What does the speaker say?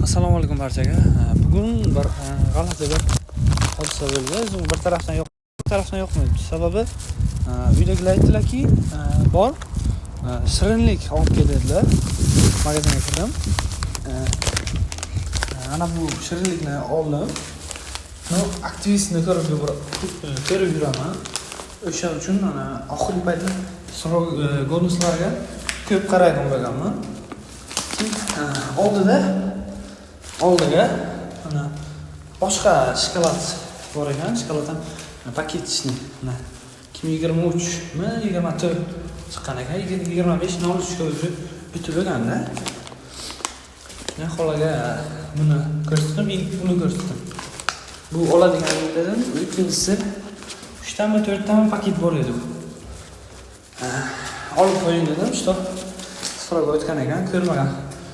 Assalomu alaykum barchaga. Bugun bir g'alati bir hodisa bo'ldi. O'zim bir tarafdan yoqmaydi. Sababi uydagilar aytdilarki, bor shirinlik olib keladilar. Magazinga kirdim. Ana bu shirinlikni oldim. Aktivistni ko'rib yuraman. O'sha uchun ana oxirgi paytda bonuslarga ko'p qarayman bo'lganman. Oldiga ana boshqa shokolad bor ekan. Shokoladdan paketchni mana 23 mi 24 chiqqan ekan. 25 03 ga o'zi bitib bo'lganda. Men xolaga buni ko'rsatdim, buni ko'rsatdim. Bu oladigan dedim. Ikkinchisi 3 tami 4 tami paket bor edi. Olib qo'ying dedim. So'rab o'tgan ekan, ko'rmagan.